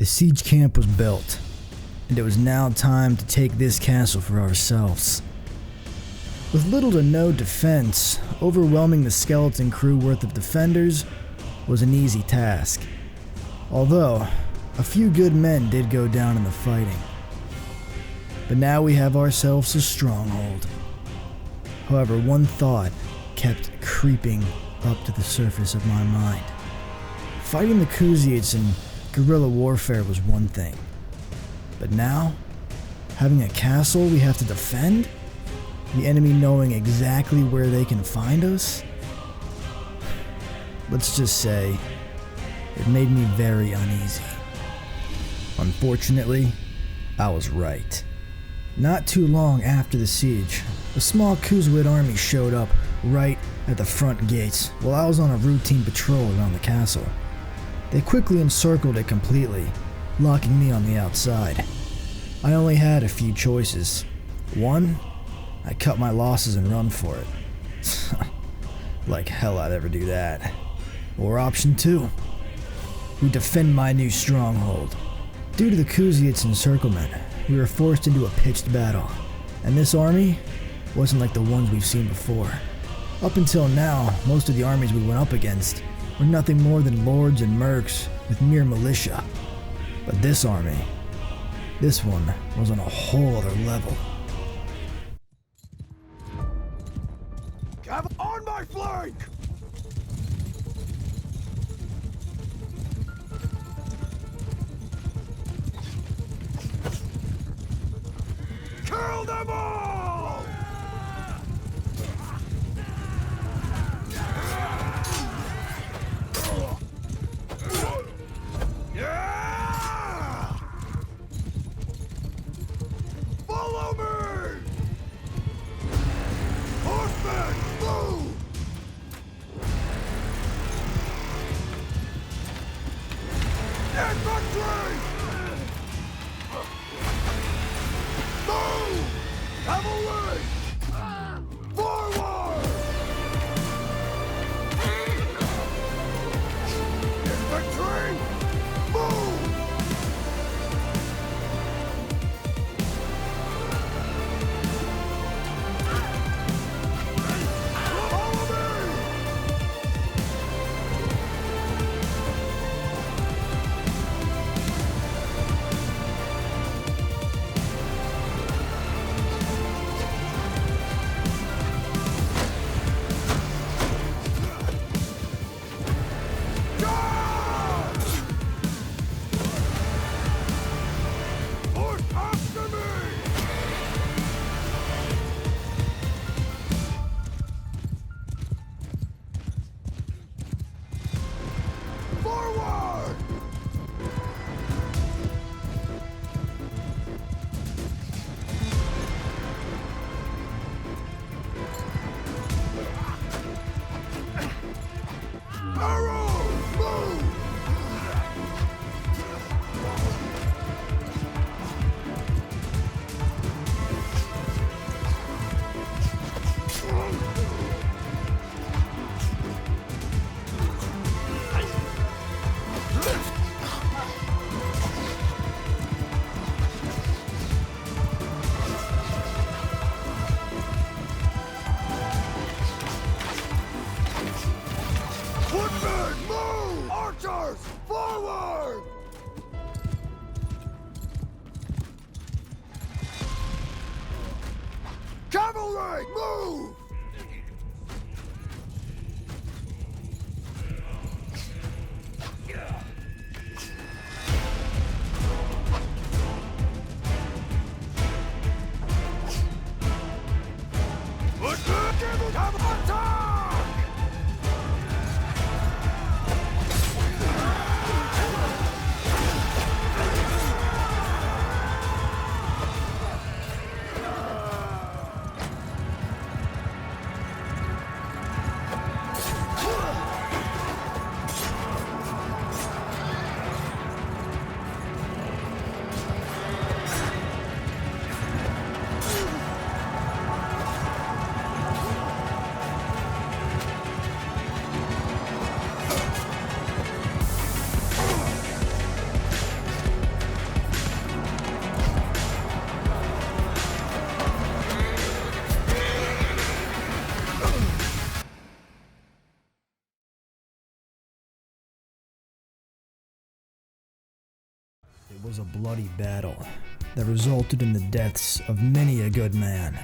The siege camp was built, and it was now time to take this castle for ourselves. With little to no defense, overwhelming the skeleton crew worth of defenders was an easy task. Although, a few good men did go down in the fighting. But now we have ourselves a stronghold. However, one thought kept creeping up to the surface of my mind. Fighting the Khuzaits in guerrilla warfare was one thing. But now, having a castle we have to defend? The enemy knowing exactly where they can find us? Let's just say, it made me very uneasy. Unfortunately, I was right. Not too long after the siege, a small Khuzaits army showed up right at the front gates while I was on a routine patrol around the castle. They quickly encircled it completely, locking me on the outside. I only had a few choices. One, I cut my losses and run for it. Like hell I'd ever do that. Or option two, we defend my new stronghold. Due to the Khuzaits' encirclement, we were forced into a pitched battle, and this army wasn't like the ones we've seen before. Up until now, most of the armies we went up against were nothing more than lords and mercs with mere militia. But this army, this one was on a whole other level. On my flank! Kill them all! Yeah! Follow me! Horsemen, move! Infantry! Move! Cavalry! Forward! Infantry! Move! Follow me! Forward! Arrows, move! Footmen, move! Archers, forward! Cavalry, move! Footmen, attack! was a bloody battle that resulted in the deaths of many a good man.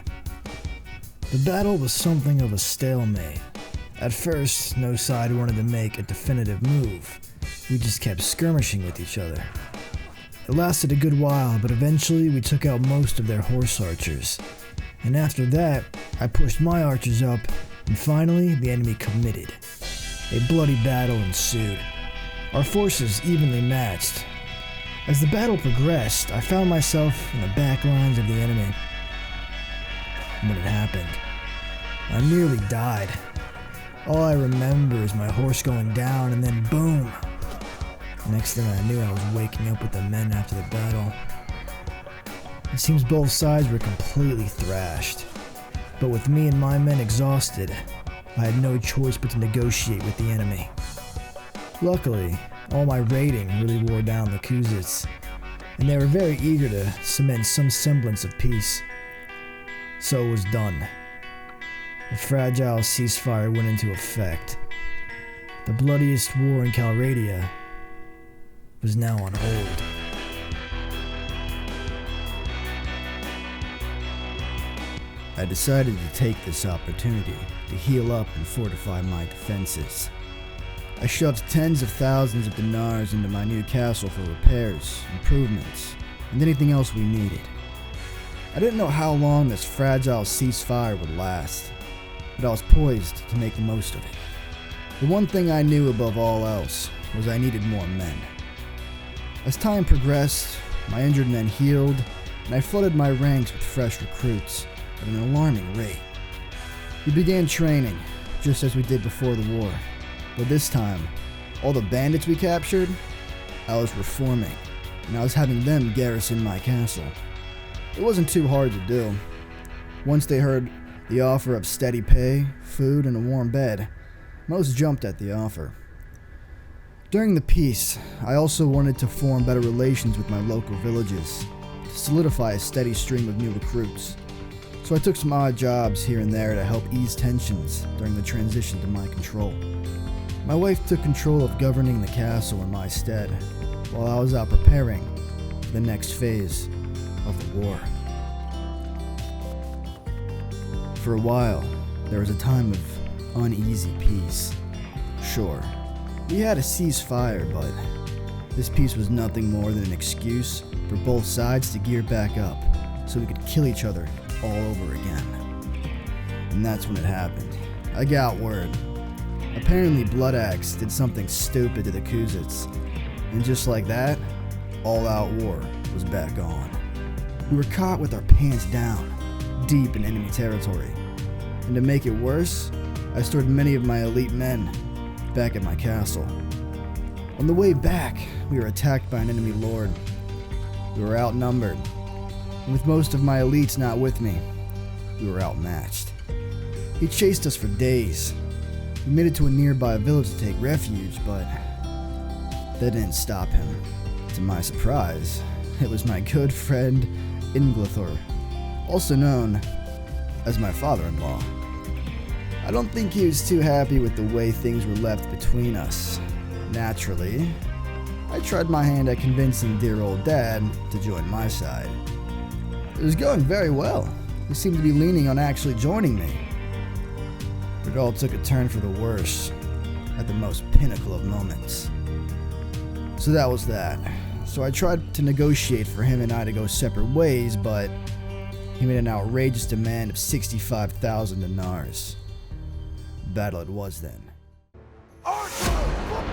The battle was something of a stalemate. At first, no side wanted to make a definitive move. We just kept skirmishing with each other. It lasted a good while, but eventually we took out most of their horse archers. And after that, I pushed my archers up, and finally the enemy committed. A bloody battle ensued. Our forces evenly matched. As the battle progressed, I found myself in the back lines of the enemy. When it happened, I nearly died. All I remember is my horse going down and then boom. Next thing I knew, I was waking up with the men after the battle. It seems both sides were completely thrashed. But with me and my men exhausted, I had no choice but to negotiate with the enemy. Luckily, all my raiding really wore down the Khuzaits, and they were very eager to cement some semblance of peace. So it was done. The fragile ceasefire went into effect. The bloodiest war in Calradia was now on hold. I decided to take this opportunity to heal up and fortify my defenses. I shoved tens of thousands of dinars into my new castle for repairs, improvements, and anything else we needed. I didn't know how long this fragile ceasefire would last, but I was poised to make the most of it. The one thing I knew above all else was I needed more men. As time progressed, my injured men healed, and I flooded my ranks with fresh recruits at an alarming rate. We began training, just as we did before the war, but this time, all the bandits we captured, I was reforming, and I was having them garrison my castle. It wasn't too hard to do. Once they heard the offer of steady pay, food, and a warm bed, most jumped at the offer. During the peace, I also wanted to form better relations with my local villages, to solidify a steady stream of new recruits. So I took some odd jobs here and there to help ease tensions during the transition to my control. My wife took control of governing the castle in my stead, while I was out preparing for the next phase of the war. For a while, there was a time of uneasy peace. Sure, we had a ceasefire, but this peace was nothing more than an excuse for both sides to gear back up so we could kill each other all over again. And that's when it happened. I got word. Apparently Bloodaxe did something stupid to the Khuzaits, and just like that, all-out war was back on. We were caught with our pants down, deep in enemy territory. And to make it worse, I stored many of my elite men back at my castle. On the way back, we were attacked by an enemy lord. We were outnumbered, and with most of my elites not with me, we were outmatched. He chased us for days. We made it to a nearby village to take refuge, but that didn't stop him. To my surprise, it was my good friend Inglathor, also known as my father-in-law. I don't think he was too happy with the way things were left between us. Naturally, I tried my hand at convincing dear old dad to join my side. It was going very well. He seemed to be leaning on actually joining me. But it all took a turn for the worse at the most pinnacle of moments. So that was that. So I tried to negotiate for him and I to go separate ways, but he made an outrageous demand of 65,000 dinars. Battle it was then. Archer!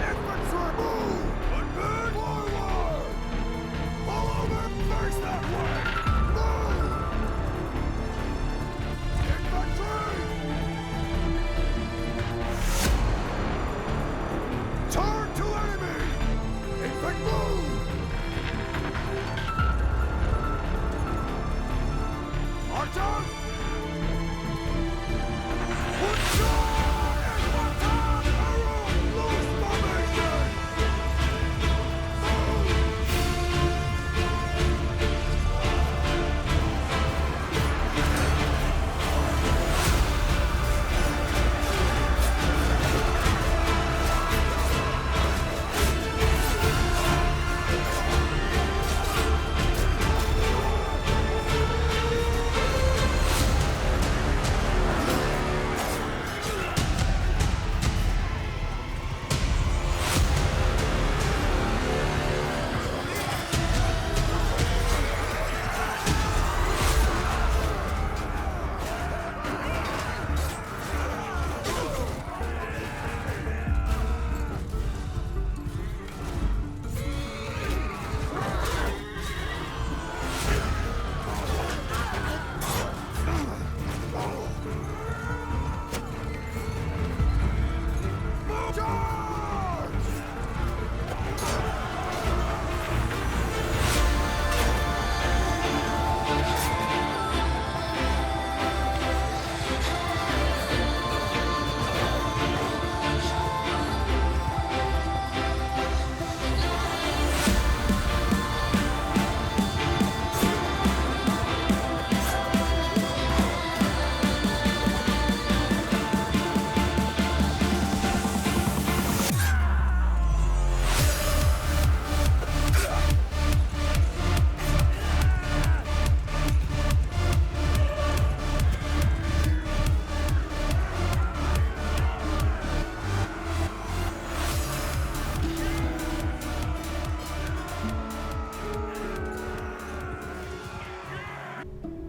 Infantry! Move! Advance forward! Follow them! Face that way! Move! Infantry! Turn to enemy! Infantry move! Archer! Put your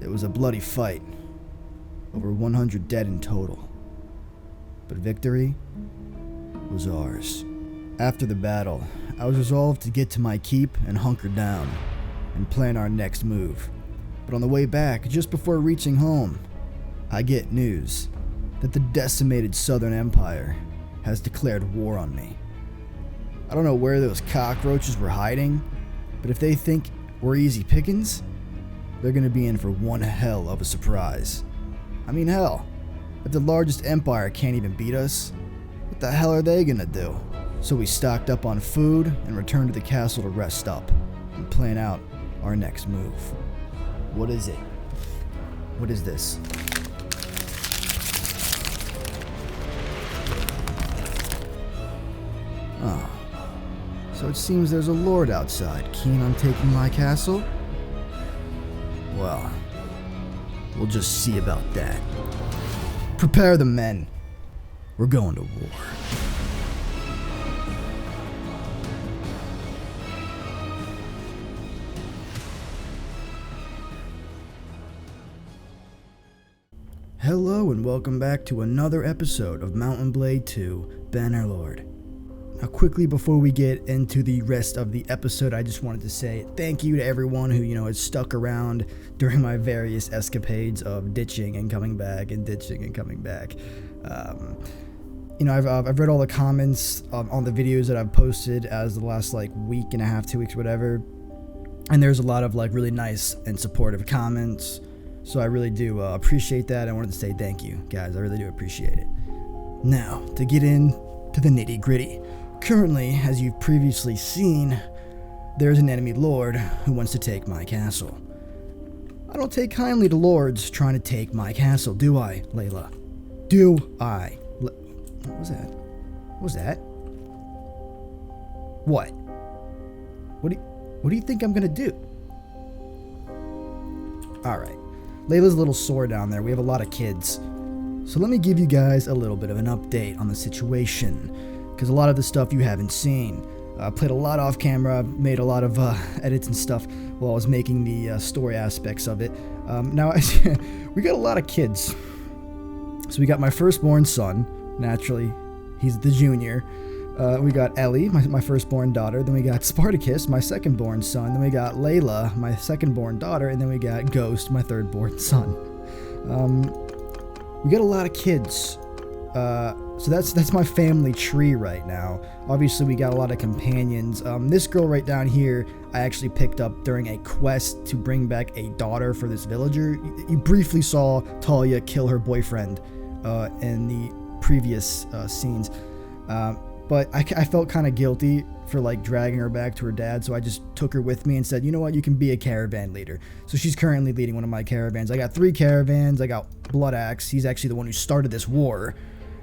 It was a bloody fight. Over 100 dead in total. But victory was ours. After the battle, I was resolved to get to my keep and hunker down and plan our next move. But on the way back, just before reaching home, I get news that the decimated Southern Empire has declared war on me. I don't know where those cockroaches were hiding, but if they think we're easy pickings, they're gonna be in for one hell of a surprise. I mean, hell, if the largest empire can't even beat us, what the hell are they gonna do? So we stocked up on food and returned to the castle to rest up and plan out our next move. What is it? What is this? Oh. So it seems there's a lord outside keen on taking my castle? Well, we'll just see about that. Prepare the men. We're going to war. Hello and welcome back to another episode of Mountain Blade 2 Bannerlord. Now quickly before we get into the rest of the episode, I just wanted to say thank you to everyone who, has stuck around during my various escapades of ditching and coming back and ditching and coming back. I've read all the comments on the videos that I've posted as the last week and a half, 2 weeks, whatever. And there's a lot of really nice and supportive comments. So I really do appreciate that. I wanted to say thank you, guys. I really do appreciate it. Now, to get into the nitty gritty. Currently, as you've previously seen, there's an enemy lord who wants to take my castle. I don't take kindly to lords trying to take my castle, do I, Layla? Do I? What was that? What was that? What? What do you think I'm gonna do? Alright. Layla's a little sore down there. We have a lot of kids. So let me give you guys a little bit of an update on the situation, because a lot of the stuff you haven't seen. I played a lot off camera, made a lot of edits and stuff while I was making the story aspects of it. Now, we got a lot of kids. So we got my firstborn son, naturally, he's the junior. We got Ellie, my firstborn daughter. Then we got Spartacus, my secondborn son. Then we got Layla, my secondborn daughter. And then we got Ghost, my thirdborn son. We got a lot of kids. So that's my family tree right now. Obviously, we got a lot of companions. This girl right down here, I actually picked up during a quest to bring back a daughter for this villager. You briefly saw Talia kill her boyfriend in the previous scenes. But I felt kind of guilty for dragging her back to her dad, so I just took her with me and said, you know what, you can be a caravan leader. So she's currently leading one of my caravans. I got 3 caravans. I got Blood Axe. He's actually the one who started this war.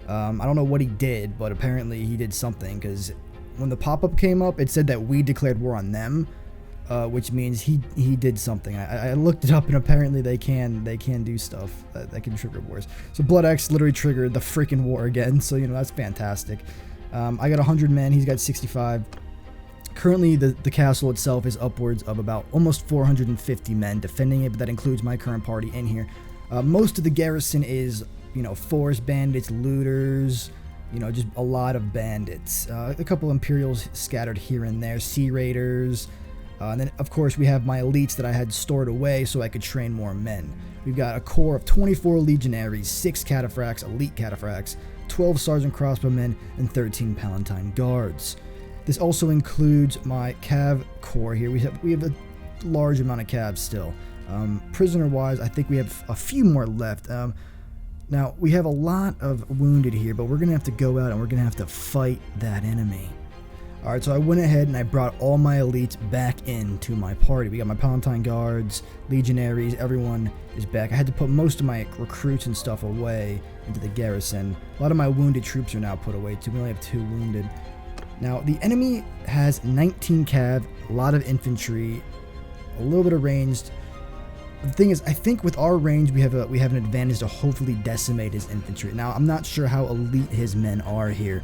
I don't know what he did, but apparently he did something, because when the pop-up came up, it said that we declared war on them, which means he did something. I looked it up, and apparently they can do stuff that can trigger wars. So Blood Axe literally triggered the freaking war again, so that's fantastic. I got 100 men, he's got 65. Currently, the castle itself is upwards of about almost 450 men defending it, but that includes my current party in here. Most of the garrison is, forest bandits, looters, just a lot of bandits. A couple Imperials scattered here and there, Sea Raiders. And then, of course, we have my elites that I had stored away so I could train more men. We've got a core of 24 legionaries, 6 cataphracts, elite cataphracts, 12 sergeant crossbowmen, and 13 palatine guards. This also includes my cav corps here. We have a large amount of cabs still. Prisoner-wise, I think we have a few more left. Now, we have a lot of wounded here, but we're going to have to go out and we're going to have to fight that enemy. Alright, so I went ahead and I brought all my elites back into my party. We got my palatine guards, legionaries, everyone is back. I had to put most of my recruits and stuff away into the garrison. A lot of my wounded troops are now put away too. We only have 2 wounded. Now, the enemy has 19 cav, a lot of infantry, a little bit of ranged. The thing is, I think with our range, we have an advantage to hopefully decimate his infantry. Now, I'm not sure how elite his men are here.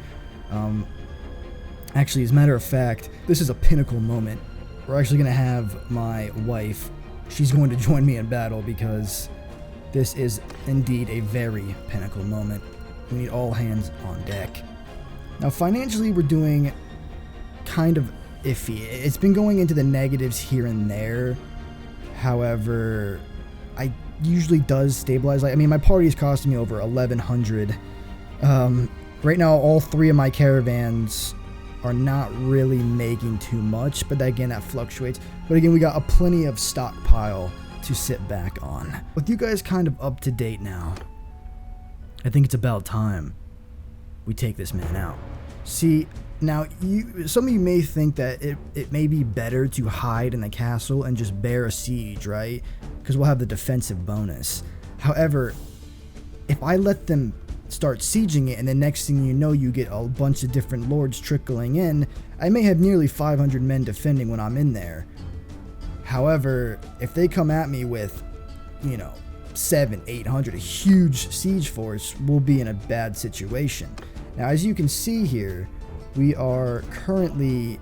Actually, as a matter of fact, this is a pinnacle moment. We're actually going to have my wife she's going to join me in battle because this is indeed a very pinnacle moment. We need all hands on deck. Now, financially, we're doing kind of iffy. It's been going into the negatives here and there. However, I usually does stabilize. Like, I mean, my party is costing me over 1,100. Right now, all 3 of my caravans are not really making too much, but again, that fluctuates. But again, we got a plenty of stockpile to sit back on. With you guys kind of up to date now, I think it's about time we take this man out. See, now some of you may think that it may be better to hide in the castle and just bear a siege, right? Because we'll have the defensive bonus. However, if I let them start sieging it and the next thing you know you get a bunch of different lords trickling in, I may have nearly 500 men defending when I'm in there. However, if they come at me with, 700, 800, a huge siege force, we'll be in a bad situation. Now, as you can see here, we are currently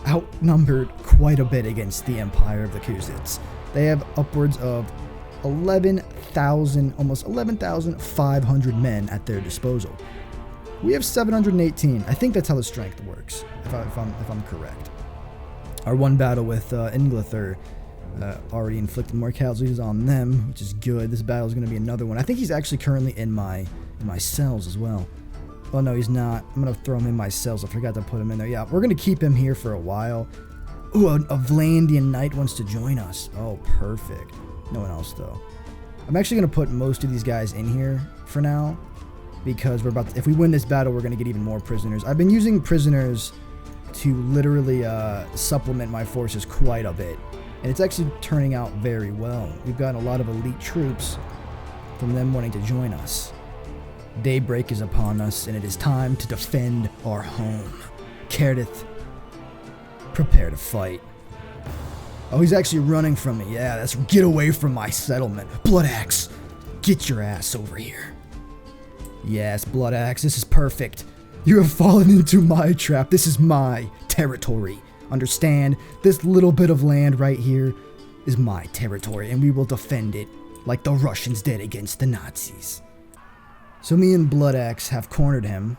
outnumbered quite a bit against the Empire of the Khuzaits. They have upwards of 11,000, almost 11,500 men at their disposal. We have 718. I think that's how the strength works, if I'm correct. Our one battle with Inglaterra already inflicted more casualties on them, which is good. This battle is going to be another one. I think he's actually currently in my cells as well. Oh no, he's not. I'm going to throw him in my cells. I forgot to put him in there. Yeah, we're going to keep him here for a while. Ooh, a Vlandian knight wants to join us. Oh, perfect. No one else though. I'm actually going to put most of these guys in here for now, because we're about to, if we win this battle, we're going to get even more prisoners. I've been using prisoners to literally supplement my forces quite a bit, and it's actually turning out very well. We've gotten a lot of elite troops from them wanting to join us. Daybreak is upon us, and it is time to defend our home. Cerdith, prepare to fight. Oh, he's actually running from me. Yeah, that's get away from my settlement. Blood Axe, get your ass over here. Yes, Blood Axe, this is perfect. You have fallen into my trap. This is my territory. Understand? This little bit of land right here is my territory, and we will defend it like the Russians did against the Nazis. So me and Blood Axe have cornered him.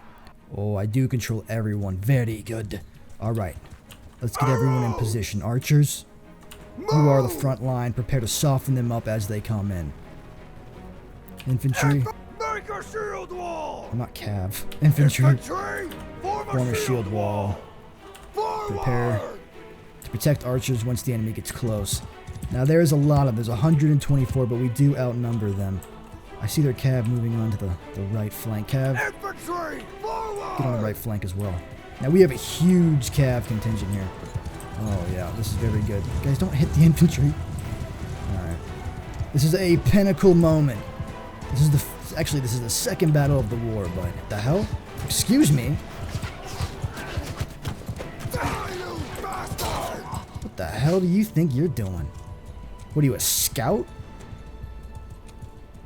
Oh, I do control everyone. Very good. Alright, let's get everyone in position. Archers, you are the front line. Prepare to soften them up as they come in. Infantry. Make a shield wall! I'm not cav. Infantry. Infantry, Form a shield wall. Prepare to protect archers once the enemy gets close. Now there's 124, but we do outnumber them. I see their cav moving on to the right flank. Cav, Infantry, forward! get on the right flank as well. Now we have a huge cav contingent here. Oh yeah, this is very good. Guys, don't hit the infantry. Alright. This is a pinnacle moment. This is the second battle of the war, but the hell? Excuse me? What the hell do you think you're doing? What are you, a scout?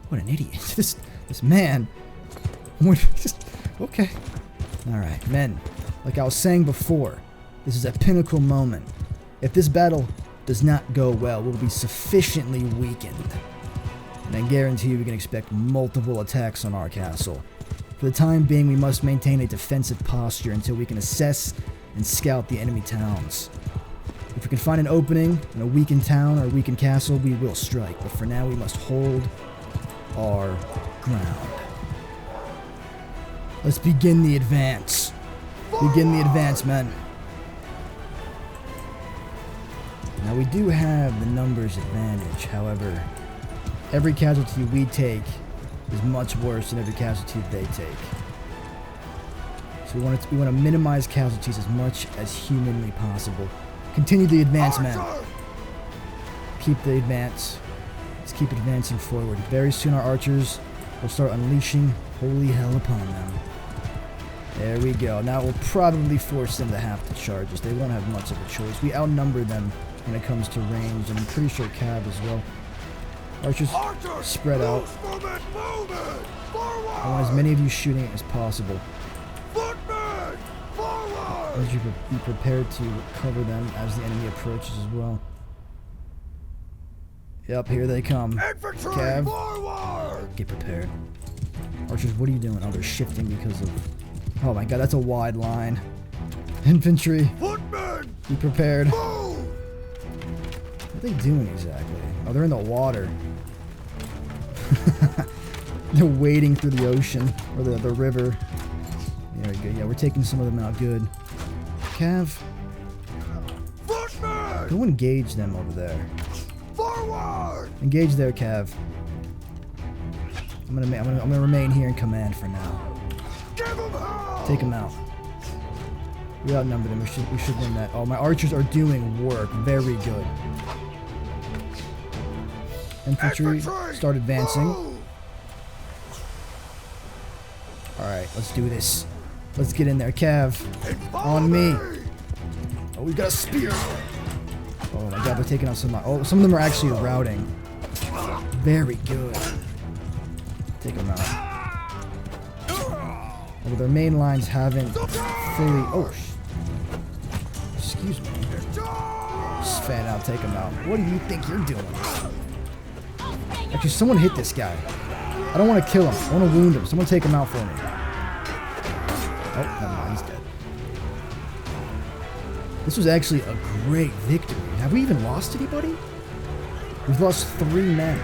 What an idiot. This man. Okay. Alright, men. Like I was saying before, this is a pinnacle moment. If this battle does not go well, we'll be sufficiently weakened. And I guarantee you we can expect multiple attacks on our castle. For the time being, we must maintain a defensive posture until we can assess and scout the enemy towns. If we can find an opening in a weakened town or a weakened castle, we will strike. But for now, we must hold our ground. Let's begin the advance. Begin the advance, men. Now, we do have the numbers advantage. However, every casualty we take is much worse than every casualty they take. So we want to minimize casualties as much as humanly possible. Continue the advance, men. Keep the advance. Let's keep advancing forward. Very soon our archers will start unleashing holy hell upon them. There we go. Now it will probably force them to have to charge us. They won't have much of a choice. We outnumber them when it comes to range, and I'm pretty sure cav as well. Archers, spread out. I want as many of you shooting as possible. As you be prepared to cover them as the enemy approaches as well. Yep, here they come. Infantry, Cav, forward! get prepared. Archers, what are you doing? Oh, they're shifting because of... Oh my god, that's a wide line. Infantry, Footmen, be prepared. move! What are they doing exactly? Oh, they're in the water. They're wading through the ocean, or the river. There we go. Yeah, we're taking some of them out good. Cav, Footmen, go engage them over there. forward! Engage there, Cav. I'm gonna remain here in command for now. Give them hell! Take them out. We outnumbered them. We should win that. Oh, my archers are doing work. Very good. Infantry, start advancing. Move! Alright, let's do this. Let's get in there. Cav, on me. Oh, we got a spear. Oh my god, they're taking out some... Oh, some of them are actually routing. Very good. Take them out. Oh, their main lines haven't fully... Oh, excuse me. Just fan out, take them out. What do you think you're doing? Actually, someone hit this guy. I don't want to kill him. I want to wound him. Someone take him out for me. Oh, never mind. He's dead. This was actually a great victory. Have we even lost anybody? We've lost 3 men.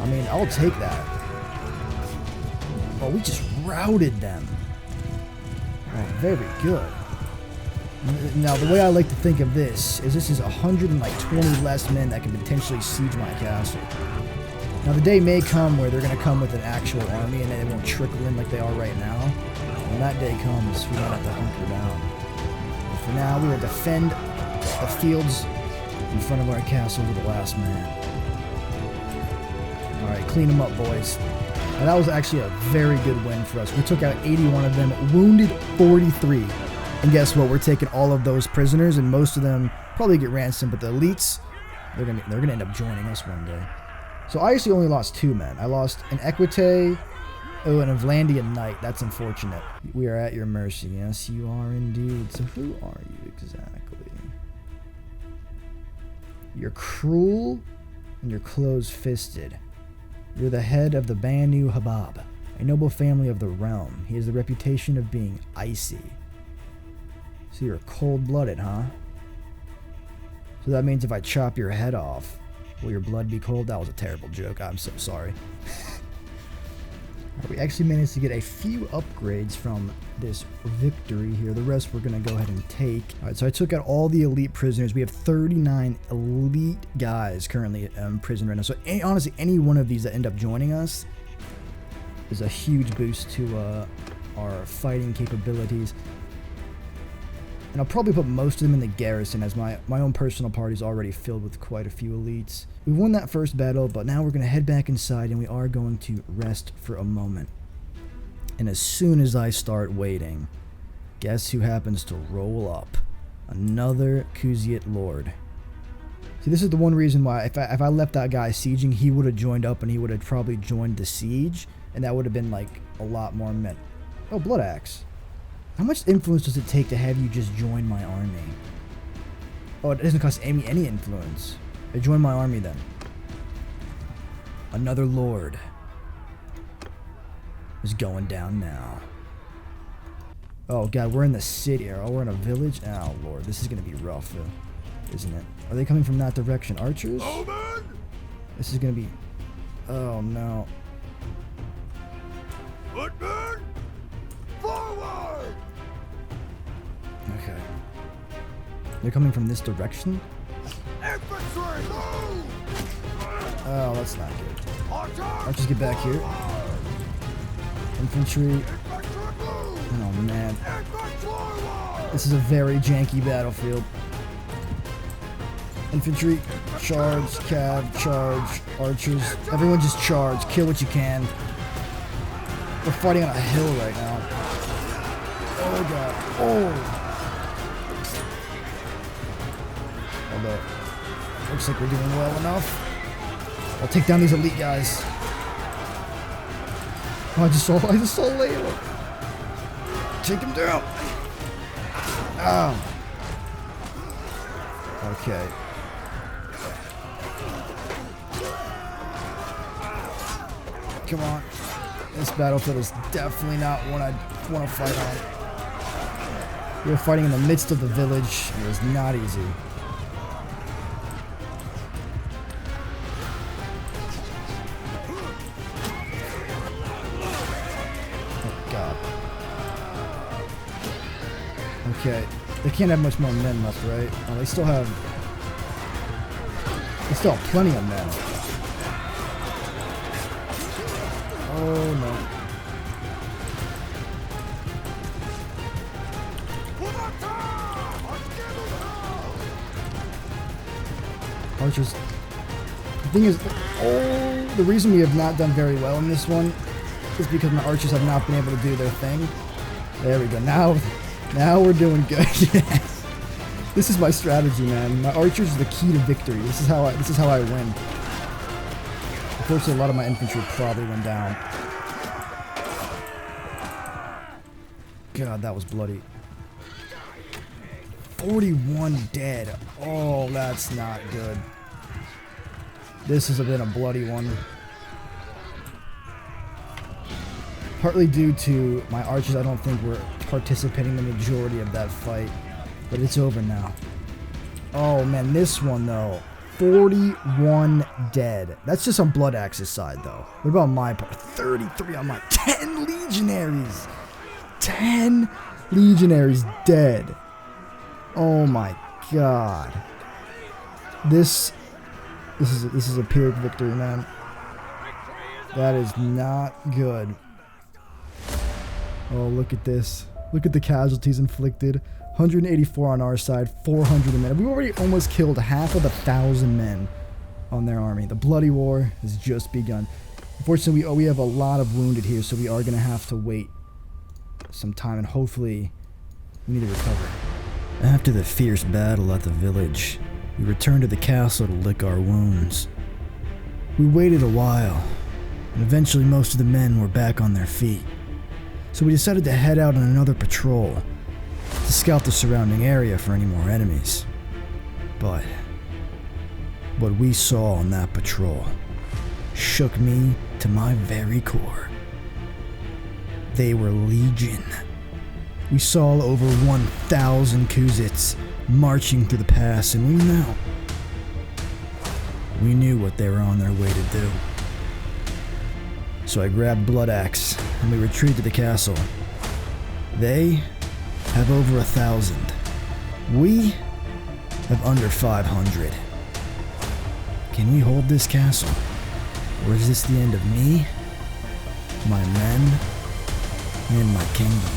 I mean, I'll take that. Oh, we just routed them. Oh, very good. Now, the way I like to think of this is 120 less men that can potentially siege my castle. Now, the day may come where they're going to come with an actual army and they won't trickle in like they are right now. When that day comes, we might have to hunker down. But for now, we will defend the fields in front of our castle to the last man. Alright, clean them up, boys. Now, that was actually a very good win for us. We took out 81 of them, wounded 43. And guess what? We're taking all of those prisoners, and most of them probably get ransomed, but the elites, they're gonna end up joining us one day. So I actually only lost 2 men. I lost an Equite, oh, and a Vlandian knight. That's unfortunate. We are at your mercy. Yes, you are indeed. So who are you exactly? You're cruel, and you're close-fisted. You're the head of the Banu Habab, a noble family of the realm. He has the reputation of being icy. So you're cold-blooded, huh? So that means if I chop your head off, will your blood be cold? That was a terrible joke. I'm so sorry. We actually managed to get a few upgrades from this victory here. The rest we're going to go ahead and take. Alright, so I took out all the elite prisoners. We have 39 elite guys currently in prison right now. So honestly, any one of these that end up joining us is a huge boost to our fighting capabilities. And I'll probably put most of them in the garrison, as my own personal party is already filled with quite a few elites. We won that first battle, but now we're going to head back inside and we are going to rest for a moment. And as soon as I start waiting, guess who happens to roll up? Another Khuzait Lord. See, this is the one reason why if I left that guy sieging, he would have joined up and he would have probably joined the siege, and that would have been like a lot more men. Oh, Blood Axe. How much influence does it take to have you just join my army? Oh, it doesn't cost any influence. Hey, join my army then. Another lord is going down now. Oh god, we're in the city. Oh, we're in a village. Oh lord, this is gonna be rough, isn't it? Are they coming from that direction? Archers? This is gonna be... Oh no. Footmen, forward! Okay. They're coming from this direction? Infantry, move! Oh, that's not good. Archers, Archers, get back here. Infantry. infantry, move! Oh man. Infantry, forward! This is a very janky battlefield. Infantry, charge, cav, charge, archers. Everyone just charge. Kill what you can. We're fighting on a hill right now. Oh god. Oh! Although, looks like we're doing well enough. I'll take down these elite guys. Oh, I just saw Layla. Take him down. Oh. Okay. Come on. This battlefield is definitely not one I want to fight on. We were fighting in the midst of the village. It was not easy. Oh, God. Okay. They can't have much more men left, right? Oh, they still have plenty of men. Oh, no. Archers. The thing is, the reason we have not done very well in this one is because my archers have not been able to do their thing. There we go. Now we're doing good. Yes. This is my strategy, man. My archers are the key to victory. This is how I win. Unfortunately, a lot of my infantry probably went down. God, that was bloody. 41 dead. Oh, that's not good. This has been a bloody one. Partly due to my archers, I don't think were participating in the majority of that fight. But it's over now. Oh, man, this one, though. 41 dead. That's just on Blood Axe's side, though. What about my part? 33 on my... 10 legionaries! 10 legionaries dead. Oh my God. This is a Pyrrhic victory, man. That is not good. Oh, look at this. Look at the casualties inflicted. 184 on our side, 400 men. We've already almost killed half of 1,000 men on their army. The bloody war has just begun. Unfortunately, we have a lot of wounded here, so we are going to have to wait some time, and hopefully we need to recover. After the fierce battle at the village, we returned to the castle to lick our wounds. We waited a while, and eventually most of the men were back on their feet. So we decided to head out on another patrol to scout the surrounding area for any more enemies. But what we saw on that patrol shook me to my very core. They were legion. We saw over 1,000 Khuzaits marching through the pass, and we knew what they were on their way to do. So I grabbed Blood Axe, and we retreated to the castle. They have over 1,000. We have under 500. Can we hold this castle? Or is this the end of me, my men, and my kingdom?